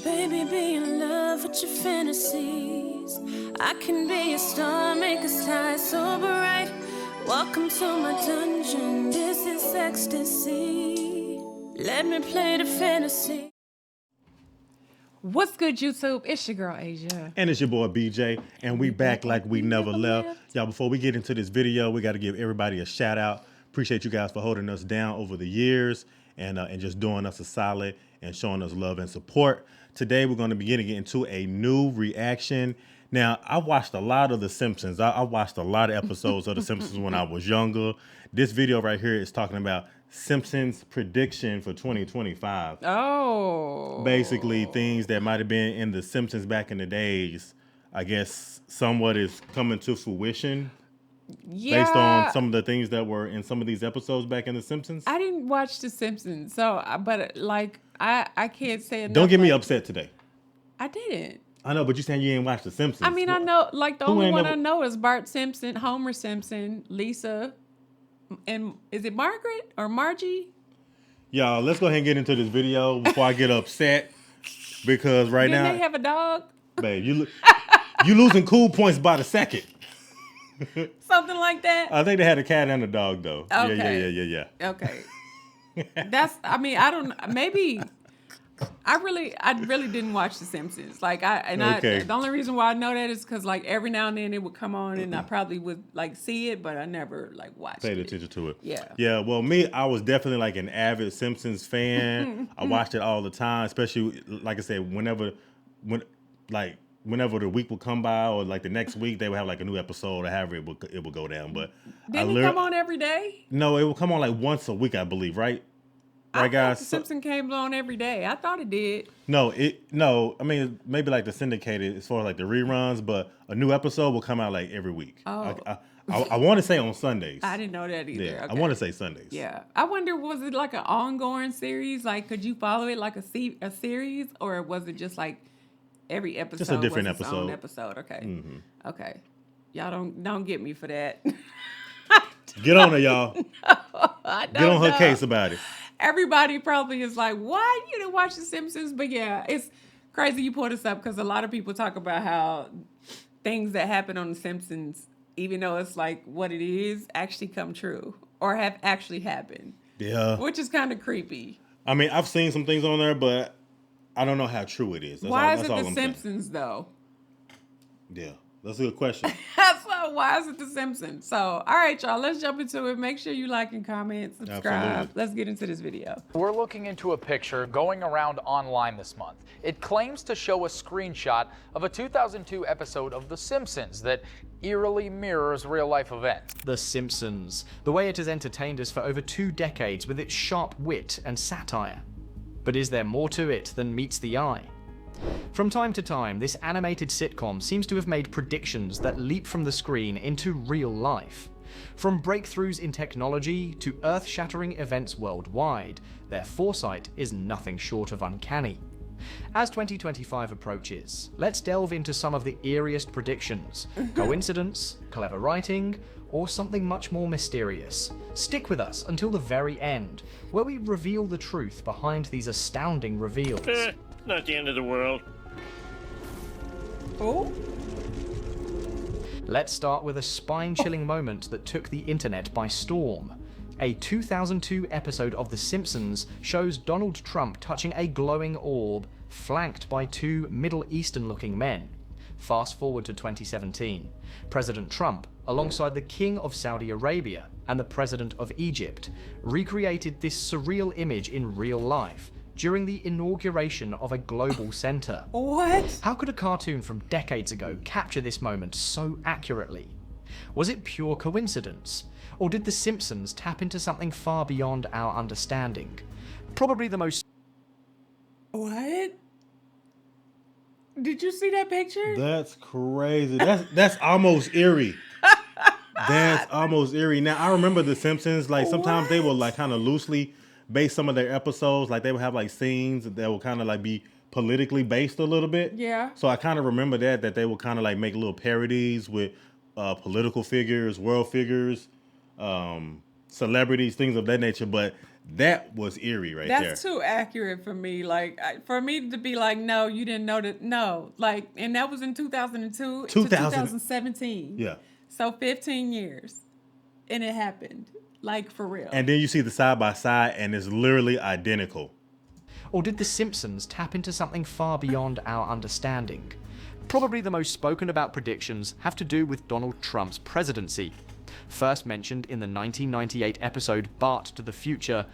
Baby, be in love with your fantasies. I can be a star, make a sky so bright. Welcome to my dungeon, this is ecstasy. Let me play the fantasy. What's good, YouTube? It's your girl, Asia. And it's your boy, BJ. And we back like we never left. Y'all, before we get into this video, we got to give everybody a shout out. Appreciate you guys for holding us down over the years and just doing us a solid and showing us love and support. Today, we're going to be getting into a new reaction. Now, I watched a lot of The Simpsons. I watched a lot of episodes of The Simpsons when I was younger. This video right here is talking about Simpsons prediction for 2025. Oh. Basically, things that might have been in The Simpsons back in the days, I guess somewhat is coming to fruition. Yeah. Based on some of the things that were in some of these episodes back in The Simpsons. I didn't watch The Simpsons, so, but like, I can't say enough. Don't get me upset today. I didn't. I know, but you saying you ain't watched The Simpsons. I mean, I know, like, the only one I know is Bart Simpson, Homer Simpson, Lisa, and is it Margaret or Margie? Y'all, let's go ahead and get into this video before I get upset. Because right now... Didn't they have a dog? Babe, you losing cool points by the second. Something like that? I think they had a cat and a dog, though. Okay. Yeah. Okay. Maybe... I really didn't watch The Simpsons. The only reason why I know that is because like every now and then it would come on and I probably would like see it, but I never like watched it. Paid attention to it. Yeah. Yeah. Well, me, I was definitely like an avid Simpsons fan. I watched it all the time, especially like I said, whenever the week would come by or like the next week they would have like a new episode or however it would go down. But didn't it come on every day? No, it would come on like once a week, I believe, right? Right, guys. The Simpsons came on every day. I thought it did. No. I mean, maybe like the syndicated as far as like the reruns, but a new episode will come out like every week. Oh. I want to say on Sundays. I didn't know that either. Yeah, okay. I want to say Sundays. Yeah. I wonder, was it like an ongoing series? Like, could you follow it like a series, or was it just like every episode? Just a different was its episode. own episode. Okay. Mm-hmm. Okay. Y'all don't get me for that. Get on her, y'all. I don't Get on her know. case about it. Everybody probably is like, why you didn't watch The Simpsons? But yeah, it's crazy you pull this up because a lot of people talk about how things that happen on The Simpsons, even though it's like what it is, actually come true or have actually happened. Yeah. Which is kind of creepy. I mean, I've seen some things on there, but I don't know how true it is. Why is it The Simpsons, though? Yeah, that's a good question. So why is it The Simpsons? So, all right, y'all, let's jump into it. Make sure you like and comment, subscribe. Absolutely. Let's get into this video. We're looking into a picture going around online this month. It claims to show a screenshot of a 2002 episode of The Simpsons that eerily mirrors real-life events. The Simpsons, the way it has entertained us for over 2 decades with its sharp wit and satire. But is there more to it than meets the eye? From time to time, this animated sitcom seems to have made predictions that leap from the screen into real life. From breakthroughs in technology to earth-shattering events worldwide, their foresight is nothing short of uncanny. As 2025 approaches, let's delve into some of the eeriest predictions. Coincidence, clever writing, or something much more mysterious. Stick with us until the very end, where we reveal the truth behind these astounding reveals. Not the end of the world. Oh? Let's start with a spine-chilling moment that took the internet by storm. A 2002 episode of The Simpsons shows Donald Trump touching a glowing orb, flanked by 2 Middle Eastern-looking men. Fast forward to 2017. President Trump, alongside the King of Saudi Arabia and the President of Egypt, recreated this surreal image in real life during the inauguration of a global center. What? How could a cartoon from decades ago capture this moment so accurately? Was it pure coincidence? Or did The Simpsons tap into something far beyond our understanding? Probably the most... What? Did you see that picture? That's crazy. That's almost eerie. That's almost eerie. Now, I remember The Simpsons, like sometimes they will like kind of loosely base some of their episodes. Like they would have like scenes that will kind of like be politically based a little bit. Yeah. So I kind of remember that they would kind of like make little parodies with political figures, world figures, celebrities, things of that nature. But That was eerie right there. That's too accurate for me. Like, for me to be like, no, you didn't know that. No. Like, and that was in 2002 to 2017. Yeah. So 15 years. And it happened. Like, for real. And then you see the side by side, and it's literally identical. Or did The Simpsons tap into something far beyond our understanding? Probably the most spoken about predictions have to do with Donald Trump's presidency. First mentioned in the 1998 episode Bart to the Future,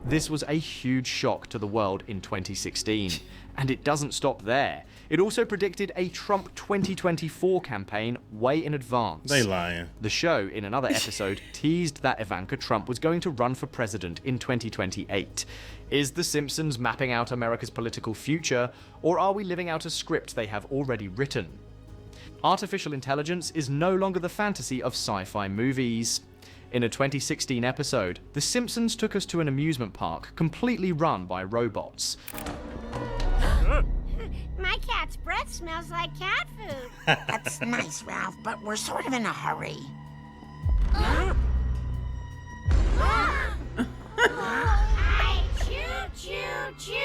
this was a huge shock to the world in 2016. And it doesn't stop there. It also predicted a Trump 2024 campaign way in advance. They lying. The show, in another episode, teased that Ivanka Trump was going to run for president in 2028. Is The Simpsons mapping out America's political future, or are we living out a script they have already written? Artificial intelligence is no longer the fantasy of sci-fi movies. In a 2016 episode, The Simpsons took us to an amusement park completely run by robots. My cat's breath smells like cat food. That's nice, Ralph, but we're sort of in a hurry. I choo-choo-choo-choo.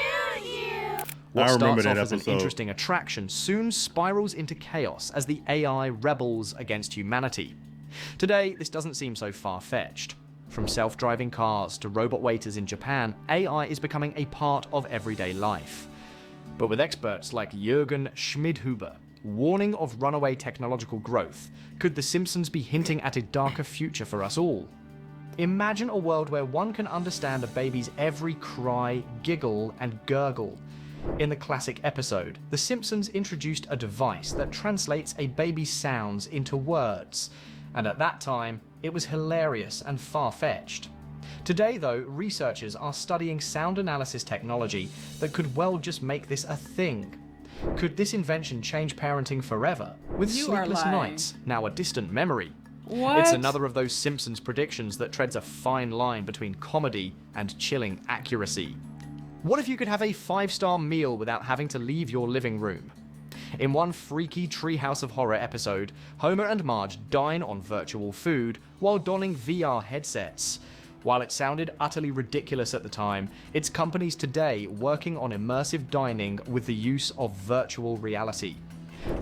What I remember starts that off as an episode. interesting attraction soon spirals into chaos as the AI rebels against humanity. Today, this doesn't seem so far-fetched. From self-driving cars to robot waiters in Japan, AI is becoming a part of everyday life. But with experts like Jürgen Schmidhuber warning of runaway technological growth, could The Simpsons be hinting at a darker future for us all? Imagine a world where one can understand a baby's every cry, giggle, and gurgle. In the classic episode, The Simpsons introduced a device that translates a baby's sounds into words, and at that time, it was hilarious and far-fetched. Today, though, researchers are studying sound analysis technology that could well just make this a thing. Could this invention change parenting forever, with You are sleepless lying. nights now a distant memory? What? It's another of those Simpsons predictions that treads a fine line between comedy and chilling accuracy. What if you could have a 5-star meal without having to leave your living room? In one freaky Treehouse of Horror episode, Homer and Marge dine on virtual food while donning VR headsets. While it sounded utterly ridiculous at the time, it's companies today working on immersive dining with the use of virtual reality.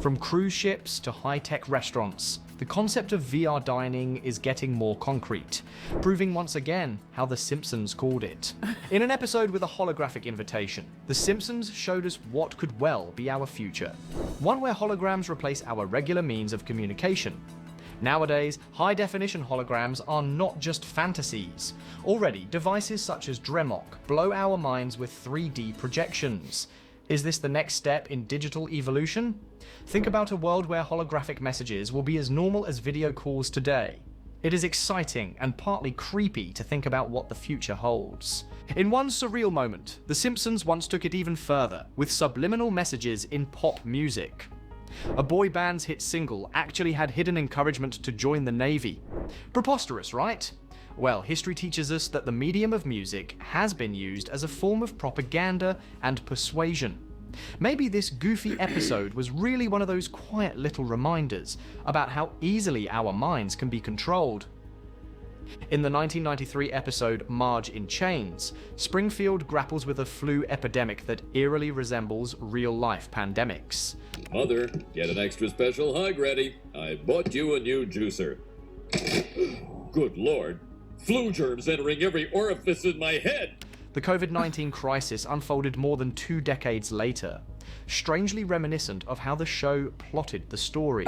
From cruise ships to high-tech restaurants, the concept of VR dining is getting more concrete, proving once again how The Simpsons called it. In an episode with a holographic invitation, The Simpsons showed us what could well be our future. One where holograms replace our regular means of communication. Nowadays, high-definition holograms are not just fantasies. Already, devices such as Dremok blow our minds with 3D projections. Is this the next step in digital evolution? Think about a world where holographic messages will be as normal as video calls today. It is exciting and partly creepy to think about what the future holds. In one surreal moment, The Simpsons once took it even further, with subliminal messages in pop music. A boy band's hit single actually had hidden encouragement to join the Navy. Preposterous, right? Well, history teaches us that the medium of music has been used as a form of propaganda and persuasion. Maybe this goofy episode was really one of those quiet little reminders about how easily our minds can be controlled. In the 1993 episode Marge in Chains, Springfield grapples with a flu epidemic that eerily resembles real-life pandemics. Mother, get an extra special hug ready. I bought you a new juicer. Good Lord. Flu germs entering every orifice in my head. The COVID-19 crisis unfolded more than 2 decades later, strangely reminiscent of how the show plotted the story.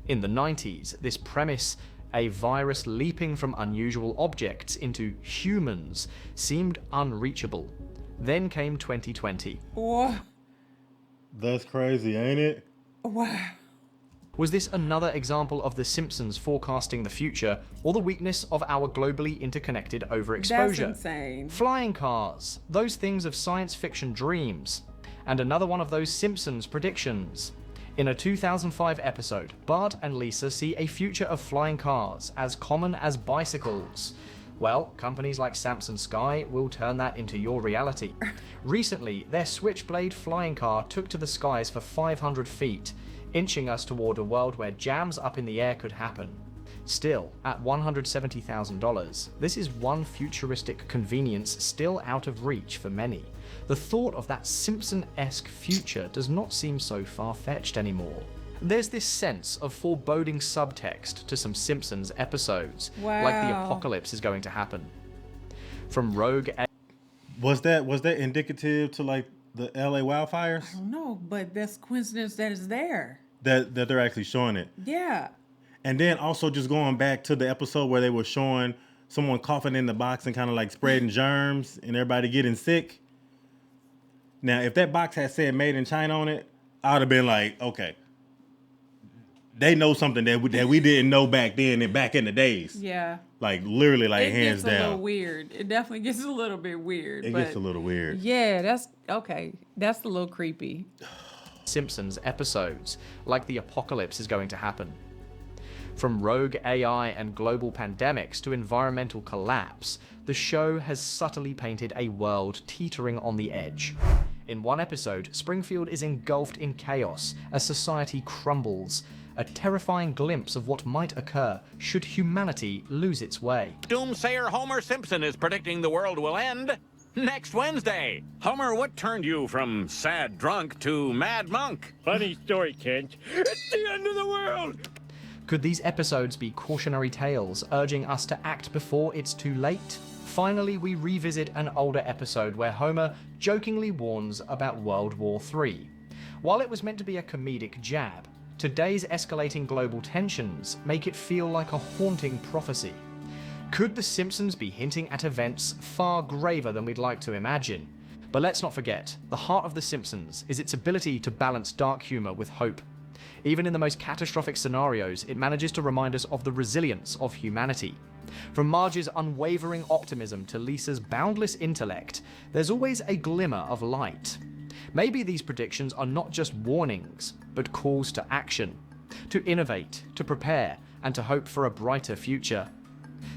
In the 90s, this premise, a virus leaping from unusual objects into humans, seemed unreachable. Then came 2020. What? That's crazy, ain't it? Wow. Was this another example of The Simpsons forecasting the future, or the weakness of our globally interconnected overexposure? That's insane. Flying cars, those things of science fiction dreams. And another one of those Simpsons predictions. In a 2005 episode, Bart and Lisa see a future of flying cars as common as bicycles. Well, companies like Samsung Sky will turn that into your reality. Recently, their Switchblade flying car took to the skies for 500 feet, inching us toward a world where jams up in the air could happen. Still, at $170,000, this is one futuristic convenience still out of reach for many. The thought of that Simpson-esque future does not seem so far-fetched anymore. There's this sense of foreboding subtext to some Simpsons episodes, like the apocalypse is going to happen. From Rogue... Was that indicative to like the LA wildfires? I don't know, but that's coincidence that it's there. That they're actually showing it. Yeah. And then also just going back to the episode where they were showing someone coughing in the box and kind of like spreading germs and everybody getting sick. Now, if that box had said made in China on it, I would have been like, okay, they know something that we didn't know back then and back in the days. Yeah. Like literally, like hands down. It gets a little weird. It definitely gets a little bit weird. It gets a little weird. Yeah, that's okay. That's a little creepy. Simpsons episodes, like the apocalypse is going to happen. From rogue AI and global pandemics to environmental collapse, the show has subtly painted a world teetering on the edge. In one episode, Springfield is engulfed in chaos as society crumbles, a terrifying glimpse of what might occur should humanity lose its way. Doomsayer Homer Simpson is predicting the world will end next Wednesday. Homer, what turned you from sad drunk to mad monk? Funny story, Kent. It's the end of the world! Could these episodes be cautionary tales urging us to act before it's too late? Finally, we revisit an older episode where Homer jokingly warns about World War III. While it was meant to be a comedic jab, today's escalating global tensions make it feel like a haunting prophecy. Could The Simpsons be hinting at events far graver than we'd like to imagine? But let's not forget, the heart of The Simpsons is its ability to balance dark humor with hope. Even in the most catastrophic scenarios, it manages to remind us of the resilience of humanity. From Marge's unwavering optimism to Lisa's boundless intellect, there's always a glimmer of light. Maybe these predictions are not just warnings, but calls to action, to innovate, to prepare, and to hope for a brighter future.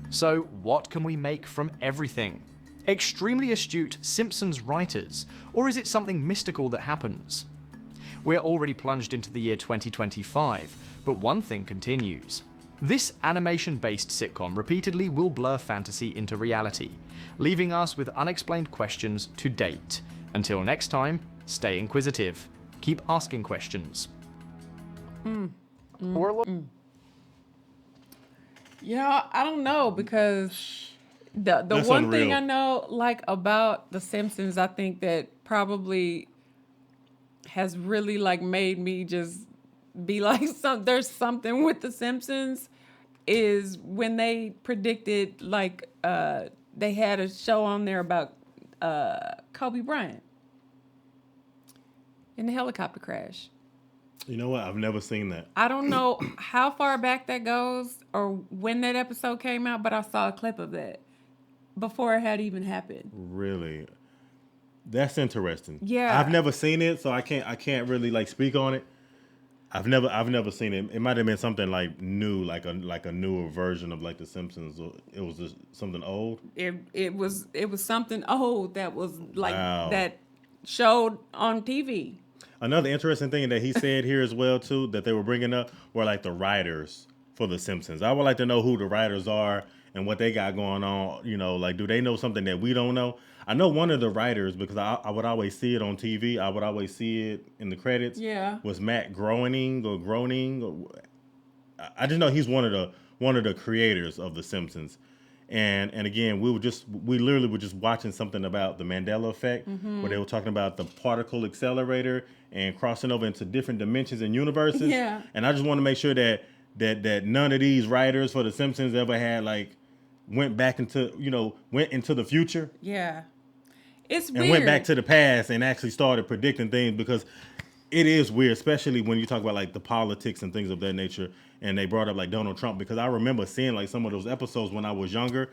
So, what can we make from everything? Extremely astute Simpsons writers, or is it something mystical that happens? We're already plunged into the year 2025, but one thing continues. This animation-based sitcom repeatedly will blur fantasy into reality, leaving us with unexplained questions to date. Until next time, stay inquisitive. Keep asking questions. Yeah, I don't know, because the That's one thing unreal. I know like about The Simpsons, I think that probably has really like made me just be like, there's something with The Simpsons, is when they predicted like they had a show on there about Kobe Bryant in the helicopter crash. You know what? I've never seen that. I don't know how far back that goes or when that episode came out, but I saw a clip of that before it had even happened. Really? That's interesting. Yeah. I've never seen it, so I can't really like speak on it. I've never seen it. It might have been something like new, like a newer version of like The Simpsons. Or it was just something old. It was something old that was like Wow. that showed on TV. Another interesting thing that he said here as well too, that they were bringing up, were like the writers for The Simpsons. I would like to know who the writers are and what they got going on. You know, like, do they know something that we don't know? I know one of the writers, because I would always see it on TV. I would always see it in the credits. Yeah. Was Matt Groening. I just know he's one of the creators of The Simpsons. And again, we literally were just watching something about the Mandela effect, where they were talking about the particle accelerator and crossing over into different dimensions and universes. Yeah. And I just want to make sure that none of these writers for The Simpsons ever had like went into the future. Yeah. It's And weird. went back to the past and actually started predicting things, because it is weird, especially when you talk about like the politics and things of that nature. And they brought up like Donald Trump, because I remember seeing like some of those episodes when I was younger,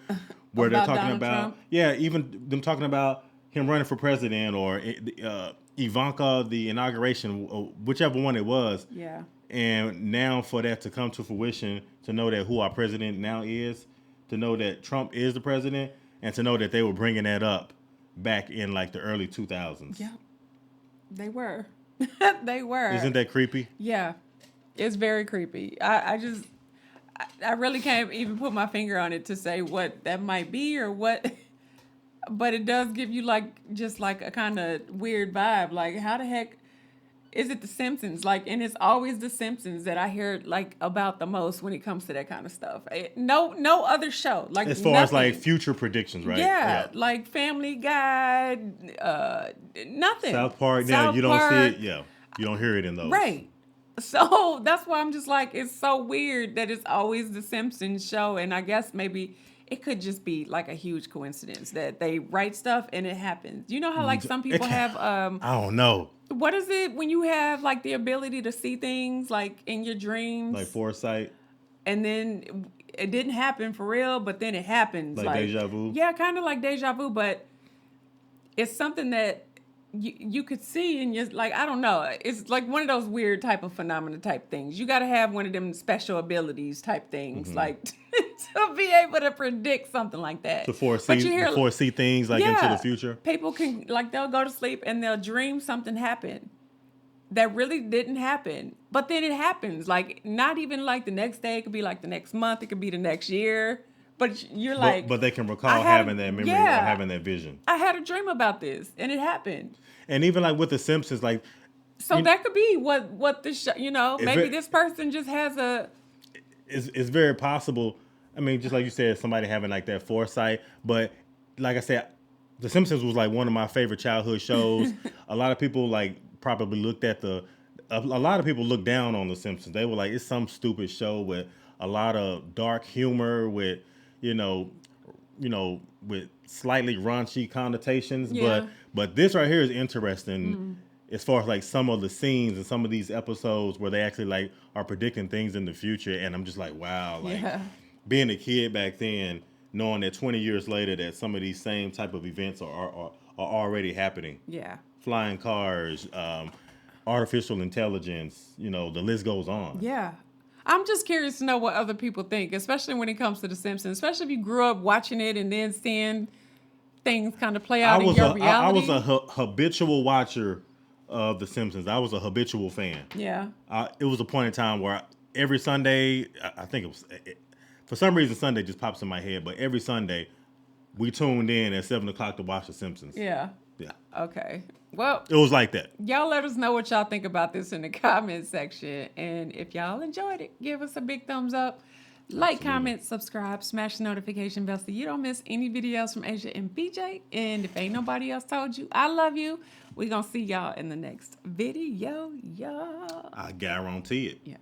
where they're About talking Donald about Trump? even them talking about him running for president, or Ivanka, the inauguration, whichever one it was. Yeah. And now for that to come to fruition, to know that who our president now is, to know that Trump is the president, and to know that they were bringing that up back in like the early 2000s. Yeah. They were. They were. Isn't that creepy? Yeah. It's very creepy. I I really can't even put my finger on it to say what that might be or what, but it does give you just a kind of weird vibe. Like, how the heck is it The Simpsons? Like, and it's always The Simpsons that I hear about the most when it comes to that kind of stuff. No other show. Like, as far nothing. as future predictions, right? Yeah, like Family Guy, nothing. South Park. South You don't Park. see it. Yeah, you don't hear it in those. Right. So that's why I'm just it's so weird that it's always The Simpsons show. And I guess maybe it could just be a huge coincidence that they write stuff and it happens. You know how some people have I don't know. What is it when you have the ability to see things in your dreams? Like foresight. And then it didn't happen for real, but then it happens. Like deja vu? Yeah, kind of like deja vu, but it's something that you could see and you're I don't know. It's like one of those weird type of phenomena type things. You got to have one of them special abilities type things, to be able to predict something like that. To foresee things into the future. People can they'll go to sleep and they'll dream something happened that really didn't happen, but then it happens. Not even the next day. It could be the next month. It could be the next year. But you're but they can recall having that memory or having that vision. I had a dream about this, and it happened. And even with The Simpsons, so that could be what the show. Maybe this person just has a. It's very possible. I mean, just like you said, somebody having that foresight. But like I said, The Simpsons was one of my favorite childhood shows. A lot of people probably looked at a lot of people looked down on The Simpsons. They were it's some stupid show with a lot of dark humor with. With slightly raunchy connotations, but this right here is interesting as far as some of the scenes and some of these episodes where they actually are predicting things in the future, and I'm just wow, being a kid back then, knowing that 20 years later that some of these same type of events are already happening. Yeah, flying cars, artificial intelligence, the list goes on. Yeah. I'm just curious to know what other people think, especially when it comes to The Simpsons, especially if you grew up watching it and then seeing things kind of play out in your reality. I was a habitual watcher of The Simpsons. I was a habitual fan. Yeah. It was a point in time where every Sunday, I think it was, for some reason Sunday just pops in my head, but every Sunday we tuned in at 7 o'clock to watch The Simpsons. Yeah. Yeah. Okay. Well, it was like that. Y'all let us know what y'all think about this in the comment section. And if y'all enjoyed it, give us a big thumbs up. Like, comment, subscribe, smash the notification bell so you don't miss any videos from Asia and BJ. And if ain't nobody else told you, I love you. We're going to see y'all in the next video, y'all. I guarantee it. Yeah.